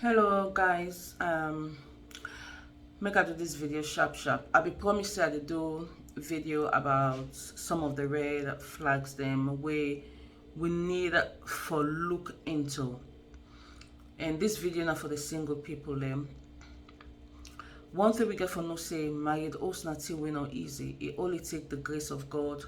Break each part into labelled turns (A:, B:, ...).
A: Hello guys, make I do this video sharp. I be promised I dey do video about some of the red flags them we need for look into. And this video now for the single people them. One thing we get for no say married also not till we not easy. It only take the grace of God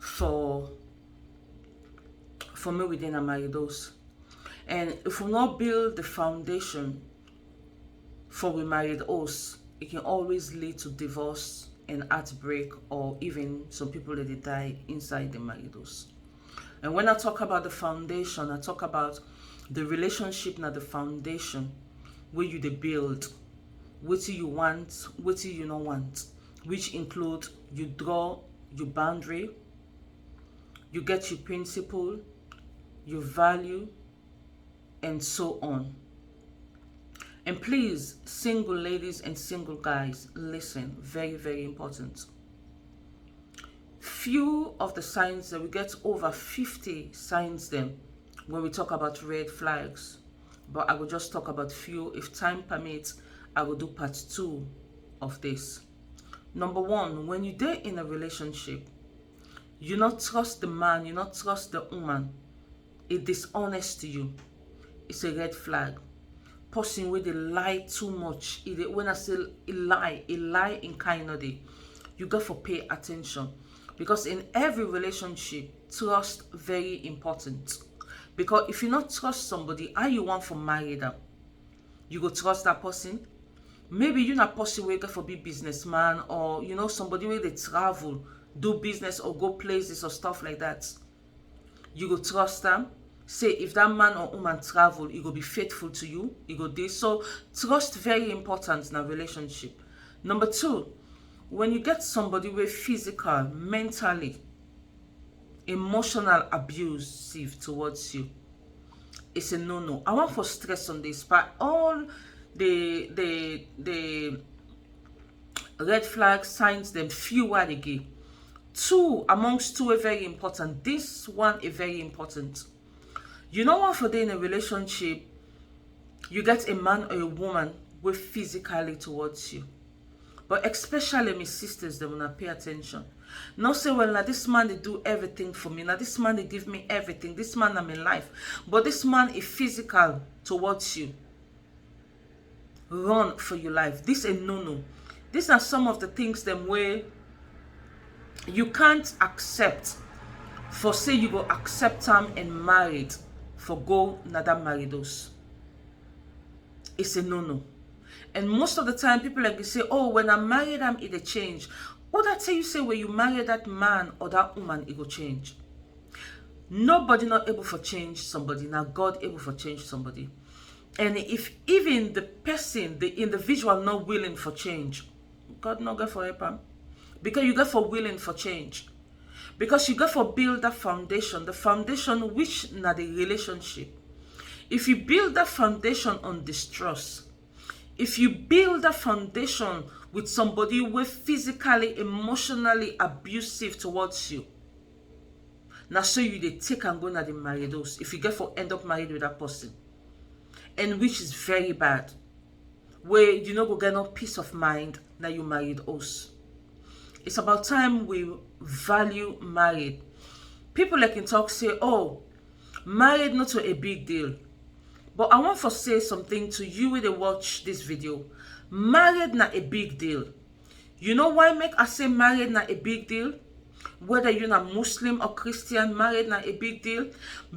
A: for me within a married house. And if we not build the foundation for we married us, it can always lead to divorce and heartbreak, or even some people that they die inside the married house. And when I talk about the foundation, I talk about the relationship, not the foundation where you they build, what you want, what you don't want, which include you draw your boundary, you get your principle, your value, and so on. And please, single ladies and single guys, listen, very, very important. Few of the signs that we get over 50 signs then when we talk about red flags. But I will just talk about few. If time permits, I will do part 2 of this. Number 1, when you're there in a relationship, you not trust the man, you not trust the woman. It's dishonest to you. It's a red flag. Person where they lie too much. When I say a lie in kind of day, you got to pay attention, because in every relationship, trust very important. Because if you not trust somebody, how you want for marry them? You go trust that person. Maybe you're not person where you got for be businessman, or somebody where they travel, do business or go places or stuff like that. You go trust them. Say if that man or woman travel, he go be faithful to you. He go this. So trust very important in a relationship. Number 2, when you get somebody with physical, mentally, emotional abusive towards you, it's a no-no. I want for stress on this, but all the red flag signs them few are again. 2 amongst 2 are very important. This one is very important. You know what, for day in a relationship, you get a man or a woman with physically towards you. But especially my sisters, they wanna pay attention. Not say, well, now this man they do everything for me. Now this man they give me everything. This man I'm in life. But this man is physical towards you. Run for your life. This is no-no. These are some of the things them where you can't accept. For say you go accept them and married. For go nada maridos. It's a no-no. And most of the time people like to say, oh, when I marry them, it'll change. Or that say you say when you marry that man or that woman, it will change. Nobody not able for change somebody. Now God able for change somebody. And if even the person, the individual not willing for change, God not go for help him. Because you go for willing for change. Because you got to build that foundation, the foundation which na the relationship. If you build that foundation on distrust, if you build that foundation with somebody who is physically, emotionally abusive towards you, now so you they take and go na the married house. If you get for end up married with that person, and which is very bad, where you go get no peace of mind that you married us. It's about time we value married. People like in talk say, oh, married not a big deal. But I want to say something to you when they watch this video. Married not a big deal. You know why make I say married not a big deal? Whether you're not Muslim or Christian, married not a big deal.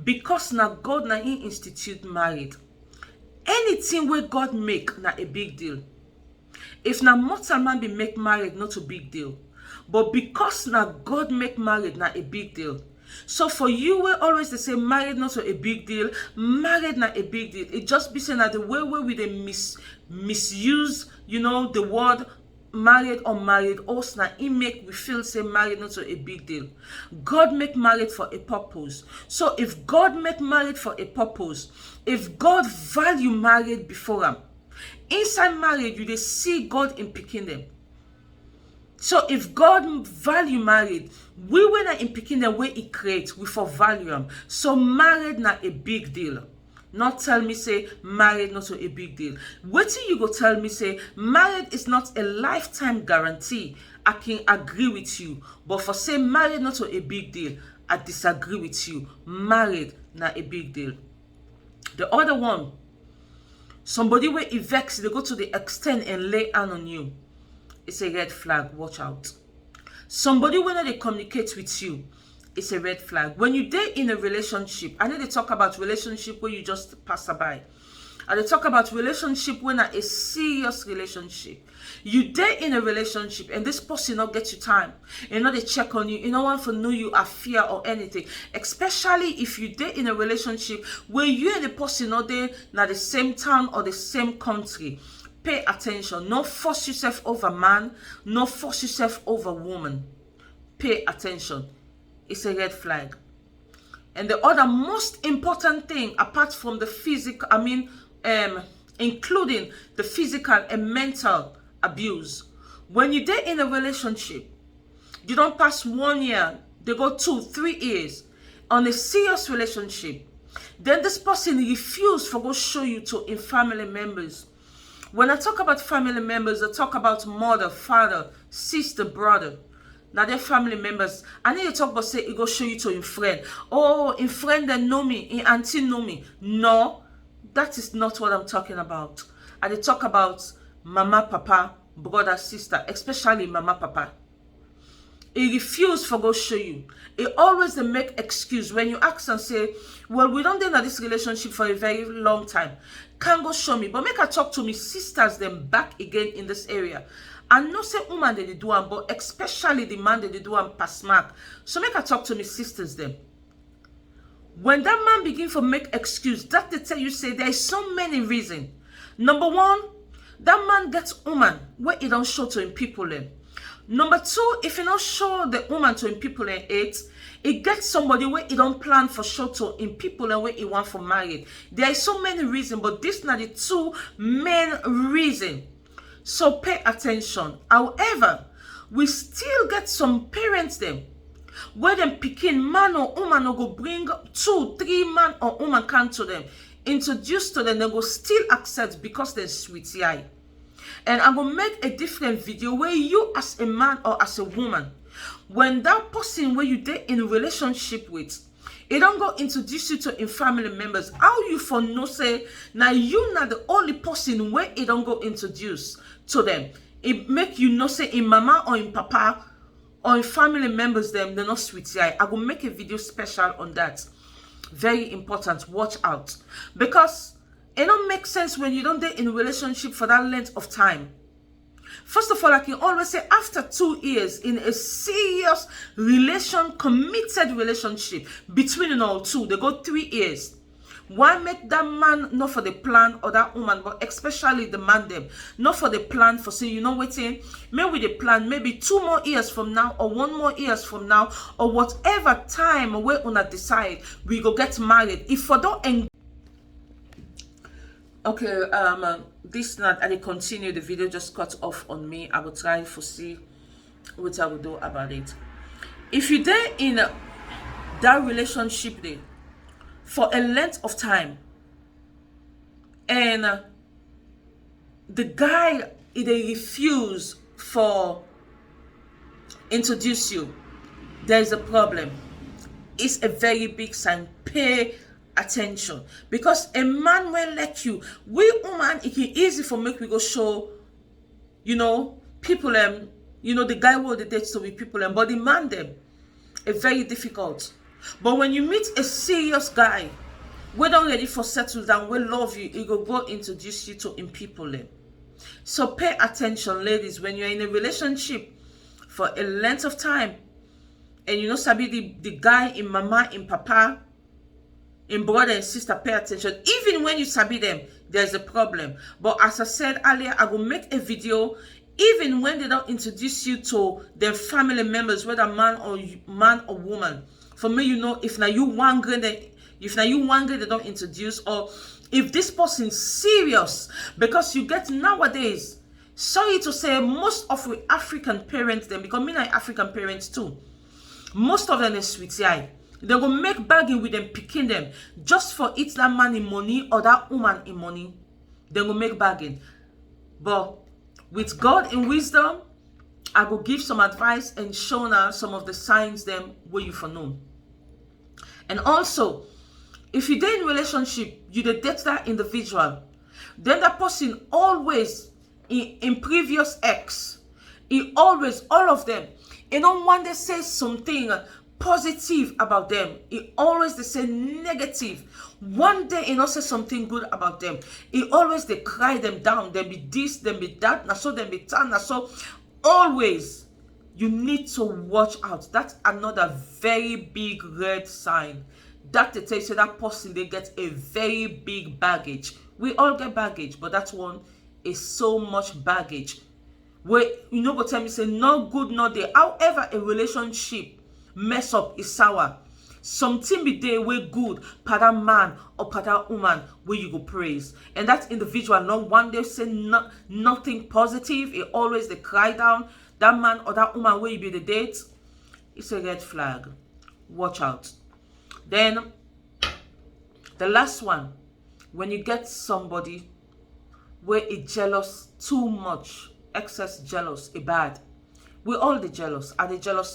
A: Because now God na He institute married. Anything where God make not a big deal. If na mortal man be make married, not a big deal. But because now God make married not a big deal. So for you, we always they say married not a big deal, married not a big deal. It just be saying that the way we they misuse, the word married or married, also now it make we feel say married not a big deal. God make married for a purpose. So if God make married for a purpose, if God value married before him, inside marriage you they see God in picking them. So if God value married, we were not in picking the way He creates, we for value them. So married not a big deal. Not tell me say married not a big deal. Wetin you go tell me say married is not a lifetime guarantee. I can agree with you, but for say married not a big deal, I disagree with you. Married not a big deal. The other one, somebody where it vex, they go to the extent and lay hand on you. It's a red flag. Watch out. Somebody when they communicate with you, it's a red flag. When you date in a relationship, I know they talk about relationship where you just pass by. And they talk about relationship when a serious relationship. You date in a relationship and this person not get you time. And not they check on you. You don't want to know you are fear or anything. Especially if you date in a relationship where you and the person not there na the same town or the same country. Pay attention. Not force yourself over man. Not force yourself over woman. Pay attention. It's a red flag. And the other most important thing, apart from the physical, including the physical and mental abuse, when you date in a relationship, you don't pass 1 year, they go 2-3 years on a serious relationship, then this person refuse for go show you to in family members. When I talk about family members, I talk about mother, father, sister, brother. Now they're family members. I need to talk about say it go show you to in friend. Oh, in friend that know me, in auntie know me. No, that is not what I'm talking about. I dey talk about mama, papa, brother, sister, especially mama, papa. He refuse for go show you. He always they make excuse when you ask and say, well, we don't in this relationship for a very long time. Can't go show me. But make her talk to me sisters them back again in this area. And not say woman they do one, but especially the man they do one pass mark. So make her talk to me sisters them. When that man begin to make excuse, that they tell you say there is so many reasons. Number one, that man gets woman where he don't show to him people them. Number two, if he don't show the woman to him people and it gets somebody where he don't plan for show to him people and where he want for married. There is so many reasons, but this not the two main reasons. So pay attention. However, we still get some parents them where them picking man or woman or go bring 2-3 man or woman come to them, introduce to them, they go still accept because they're sweetie eye. And I'm gonna make a different video where you as a man or as a woman, when that person where you date in a relationship with, it don't go introduce you to in family members. How you for no say now you not the only person where it don't go introduce to them. It make you no say in mama or in papa or in family members them they're not sweetie eye. I will make a video special on that. Very important. Watch out, because it don't make sense when you don't date in a relationship for that length of time. First of all, I can always say after 2 years in a serious committed relationship between you all two, they go 3 years. Why make that man not for the plan or that woman, but especially the man them, not for the plan for say, you know waiting, maybe the plan, maybe 2 more years from now or 1 more years from now or whatever time we una decide we go get married. If for don't okay, this not I continue, the video just cut off on me. I will try to see what I will do about it. If you there in that relationship there for a length of time and the guy they refuse for introduce you, there is a problem. It's a very big sign. Pay attention, because a man will let you, we woman, it is easy for make we go show, you know, people you know, the guy will the dates to be people but the man them a very difficult. But when you meet a serious guy, we don't ready for settle down, we love you, he go introduce you to in people them. So pay attention, ladies, when you're in a relationship for a length of time and you know sabi the guy in mama, in papa, in brother and sister, pay attention. Even when you sabi them, there's a problem. But as I said earlier, I will make a video even when they don't introduce you to their family members, whether man or woman. For me, you know, if now you one grade, they don't introduce, or if this person is serious, because you get nowadays, sorry to say, most of the African parents, them, because me and African parents too, most of them is sweetie eye. They go make bargain with them, picking them, just for it that man in money or that woman in money. They go make bargain. But with God in wisdom, I will give some advice and show now some of the signs them where you for know. And also, if you dey in relationship, you dey date that individual, then that person always in previous ex, he always, all of them, you know, when they say something positive about them, he always they say negative. One day he not say something good about them, he always they cry them down. Them be this, them be that, na so them be that, na so. Always, you need to watch out. That's another very big red sign. That they tell you, say that person they get a very big baggage. We all get baggage, but that one is so much baggage. Where you know go tell me say no good, not there. However, a relationship mess up is sour. Something be there way good per that man or per that woman where you go praise. And that individual not one day say nothing positive. It always they cry down. That man or that woman where you be the date, it's a red flag. Watch out. Then the last one, when you get somebody where it jealous too much, excess jealous, a bad. We all the jealous. Are they jealous